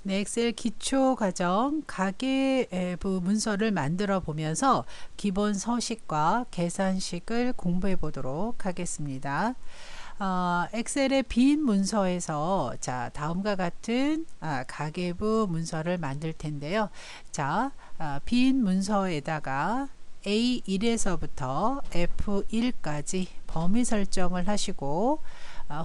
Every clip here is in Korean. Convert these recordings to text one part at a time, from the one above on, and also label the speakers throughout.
Speaker 1: 네, 엑셀 기초 과정 가계부 문서를 만들어 보면서 기본 서식과 계산식을 공부해 보도록 하겠습니다. 엑셀의 빈 문서에서 자, 다음과 같은 가계부 문서를 만들 텐데요. 자, 빈 문서에다가 A1에서부터 F1까지 범위 설정을 하시고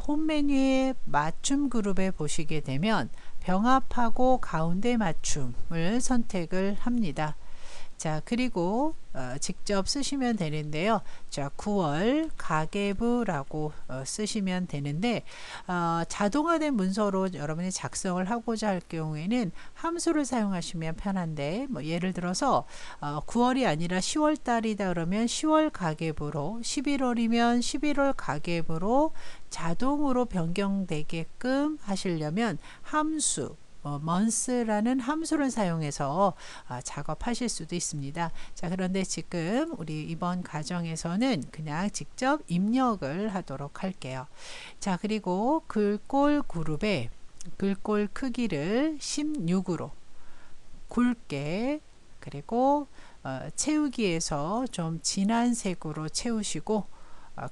Speaker 1: 홈 메뉴의 맞춤 그룹에 보시게 되면 병합하고 가운데 맞춤을 선택을 합니다. 자, 그리고 직접 쓰시면 되는데요. 자, 9월 가계부라고 쓰시면 되는데 자동화된 문서로 여러분이 작성을 하고자 할 경우에는 함수를 사용하시면 편한데 뭐 예를 들어서 9월이 아니라 10월 달이다 그러면 10월 가계부로, 11월이면 11월 가계부로 자동으로 변경되게끔 하시려면 함수 month라는 함수를 사용해서 작업하실 수도 있습니다. 자, 그런데 지금 우리 이번 과정에서는 그냥 직접 입력을 하도록 할게요. 자, 그리고 글꼴 그룹에 글꼴 크기를 16으로 굵게, 그리고 채우기에서 좀 진한 색으로 채우시고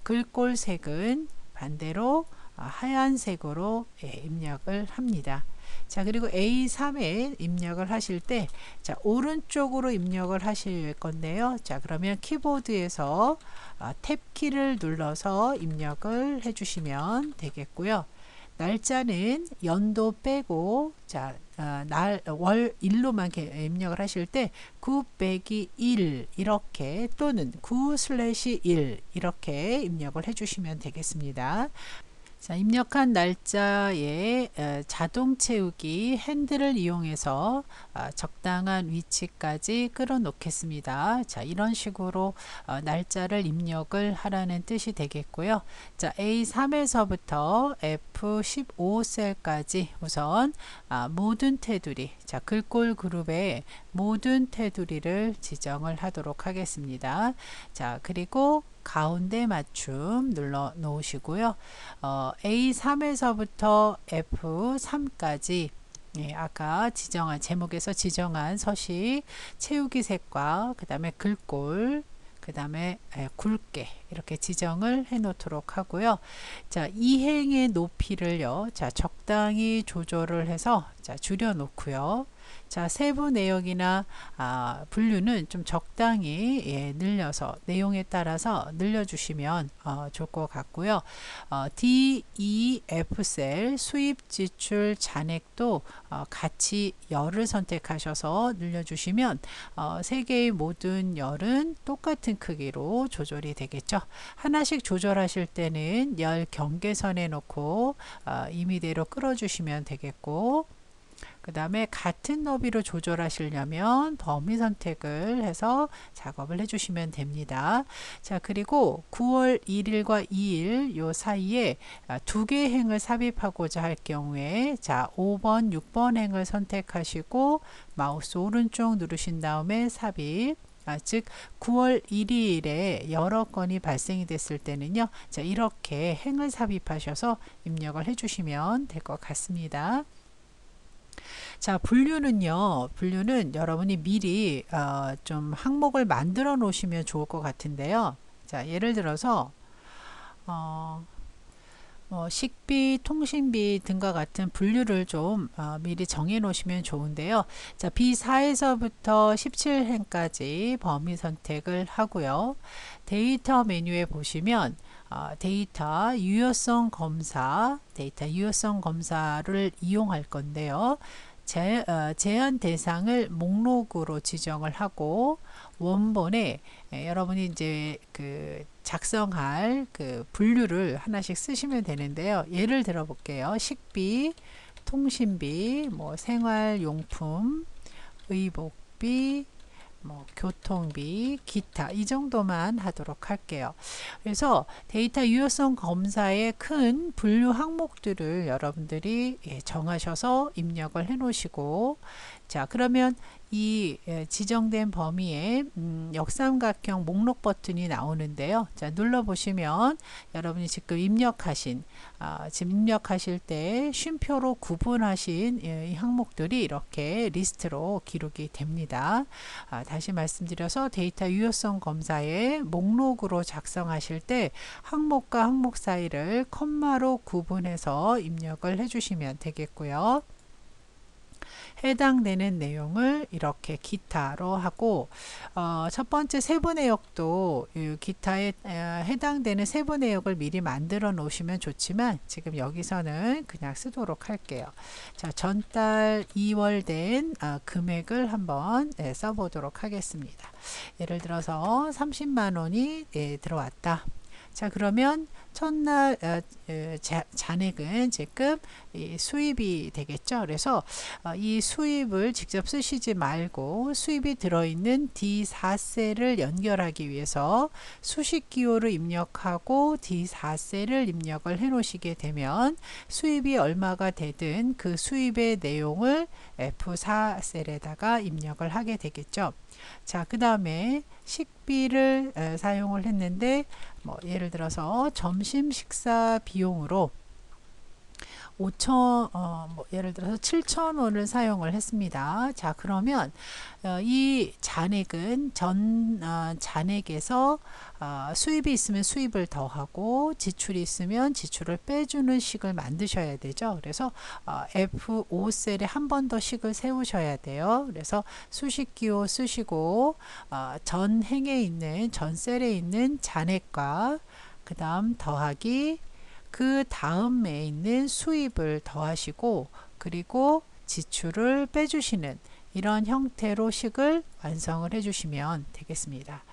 Speaker 1: 글꼴 색은 반대로 하얀색으로 입력을 합니다. 자, 그리고 A3에 입력을 하실 때, 자, 오른쪽으로 입력을 하실 건데요. 자, 그러면 키보드에서 탭 키를 눌러서 입력을 해주시면 되겠고요. 날짜는 연도 빼고, 자, 월 일로만 입력을 하실 때 9 빼기 1 이렇게, 또는 9/1 이렇게 입력을 해주시면 되겠습니다. 자, 입력한 날짜에 자동 채우기 핸들을 이용해서 적당한 위치까지 끌어 놓겠습니다. 자, 이런 식으로 날짜를 입력을 하라는 뜻이 되겠고요. 자, A3에서부터 F15 셀까지 우선 모든 테두리, 자, 글꼴 그룹에 모든 테두리를 지정을 하도록 하겠습니다. 자, 그리고 가운데 맞춤 눌러 놓으시고요. A3에서부터 F3까지 아까 지정한 제목에서 지정한 서식 채우기 색과 그 다음에 글꼴, 그 다음에 굵게 이렇게 지정을 해 놓도록 하고요. 자, 이행의 높이를요, 자, 적당히 조절을 해서 자, 줄여 놓고요. 자, 세부 내역이나 분류는 좀 적당히 늘려서 내용에 따라서 늘려주시면 좋을 것 같고요. D, E, F 셀 수입, 지출, 잔액도 같이 열을 선택하셔서 늘려주시면 세 개의 모든 열은 똑같은 크기로 조절이 되겠죠. 하나씩 조절하실 때는 열 경계선에 놓고 임의대로 끌어주시면 되겠고, 그 다음에 같은 너비로 조절하시려면 범위 선택을 해서 작업을 해주시면 됩니다. 자, 그리고 9월 1일과 2일 요 사이에 두 개의 행을 삽입하고자 할 경우에 자, 5번, 6번 행을 선택하시고 마우스 오른쪽 누르신 다음에 삽입, 즉 9월 1일에 여러 건이 발생이 됐을 때는요, 자, 이렇게 행을 삽입하셔서 입력을 해주시면 될 것 같습니다. 자, 분류는 여러분이 미리 좀 항목을 만들어 놓으시면 좋을 것 같은데요. 자, 예를 들어서 식비, 통신비 등과 같은 분류를 좀 미리 정해 놓으시면 좋은데요. 자, B4에서부터 17행까지 범위 선택을 하고요. 데이터 메뉴에 보시면 데이터 유효성 검사를 이용할 건데요. 제한 대상을 목록으로 지정을 하고 원본에 여러분이 이제 그 작성할 그 분류를 하나씩 쓰시면 되는데요. 예를 들어 볼게요. 식비, 통신비, 뭐 생활용품, 의복비, 뭐 교통비, 기타, 이 정도만 하도록 할게요. 그래서 데이터 유효성 검사의 큰 분류 항목들을 여러분들이 정하셔서 입력을 해 놓으시고, 자, 그러면 이 지정된 범위에 역삼각형 목록 버튼이 나오는데요. 자, 눌러보시면 여러분이 지금 지금 입력하실 때 쉼표로 구분하신 이 항목들이 이렇게 리스트로 기록이 됩니다. 다시 말씀드려서 데이터 유효성 검사에 목록으로 작성하실 때 항목과 항목 사이를 컴마로 구분해서 입력을 해주시면 되겠고요. 해당되는 내용을 이렇게 기타로 하고 첫 번째 세부 내역도 기타에 해당되는 세부 내역을 미리 만들어 놓으시면 좋지만 지금 여기서는 그냥 쓰도록 할게요. 자, 전달 2월 된 금액을 한번 써보도록 하겠습니다. 예를 들어서 30만 원이 들어왔다. 자, 그러면 첫날 잔액은 지금 수입이 되겠죠. 그래서 이 수입을 직접 쓰시지 말고 수입이 들어있는 D4셀을 연결하기 위해서 수식 기호를 입력하고 D4셀을 입력을 해 놓으시게 되면 수입이 얼마가 되든 그 수입의 내용을 F4셀에다가 입력을 하게 되겠죠. 자, 그 다음에 식비를 사용을 했는데 예를 들어서 점심 식사 비용으로 5천 예를 들어서 7,000원을 사용을 했습니다. 자, 그러면 이 잔액은 잔액에서 수입이 있으면 수입을 더하고 지출이 있으면 지출을 빼주는 식을 만드셔야 되죠. 그래서 F5셀에 한 번 더 식을 세우셔야 돼요. 그래서 수식 기호 쓰시고 전 셀에 있는 잔액과 그 다음 더하기 그 다음에 있는 수입을 더하시고 그리고 지출을 빼주시는 이런 형태로 식을 완성을 해주시면 되겠습니다.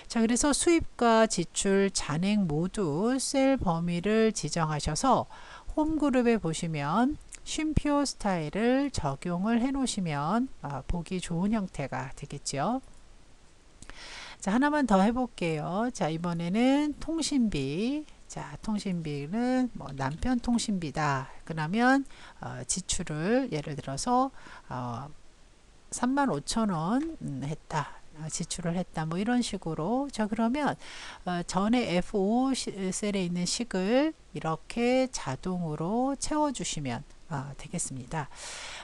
Speaker 1: 자, 그래서 수입과 지출, 잔액 모두 셀 범위를 지정하셔서 홈 그룹에 보시면 쉼표 스타일을 적용을 해 놓으시면 보기 좋은 형태가 되겠죠. 자, 하나만 더 해볼게요. 자, 이번에는 통신비. 자, 통신비는 남편 통신비다. 그러면 지출을 예를 들어서 35,000원 했다. 지출을 했다. 이런 식으로. 자, 그러면 전에 F5 셀에 있는 식을 이렇게 자동으로 채워주시면 되겠습니다.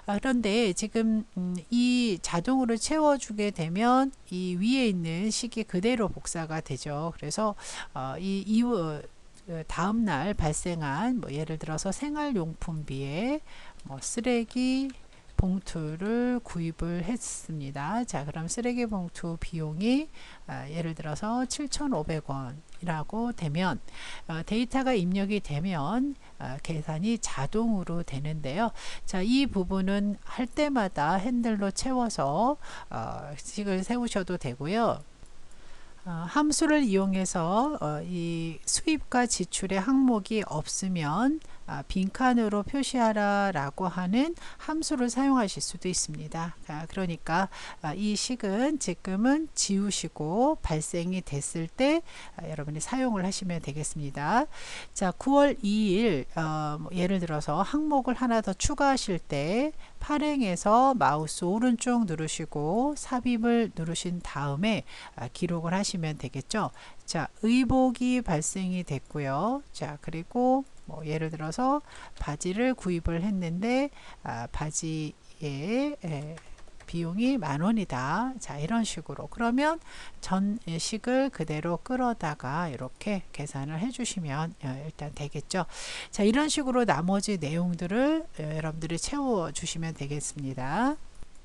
Speaker 1: 그런데 지금 이 자동으로 채워주게 되면 이 위에 있는 식이 그대로 복사가 되죠. 그래서 다음 날 발생한 예를 들어서 생활용품비에 쓰레기 봉투를 구입을 했습니다. 자, 그럼 쓰레기 봉투 비용이 예를 들어서 7,500원이라고 되면 데이터가 입력이 되면 계산이 자동으로 되는데요. 자, 이 부분은 할 때마다 핸들로 채워서 식을 세우셔도 되고요. 함수를 이용해서 이 수입과 지출의 항목이 없으면 빈칸으로 표시하라 라고 하는 함수를 사용하실 수도 있습니다. 그러니까 이 식은 지금은 지우시고 발생이 됐을 때 여러분이 사용을 하시면 되겠습니다. 자, 9월 2일 예를 들어서 항목을 하나 더 추가하실 때 발행에서 마우스 오른쪽 누르시고 삽입을 누르신 다음에 기록을 하시면 되겠죠. 자, 의복이 발생이 됐고요. 자, 그리고 예를 들어서 바지를 구입을 했는데 바지의 비용이 10,000원이다. 자, 이런 식으로. 그러면 전식을 그대로 끌어다가 이렇게 계산을 해주시면 일단 되겠죠. 자, 이런 식으로 나머지 내용들을 여러분들이 채워주시면 되겠습니다.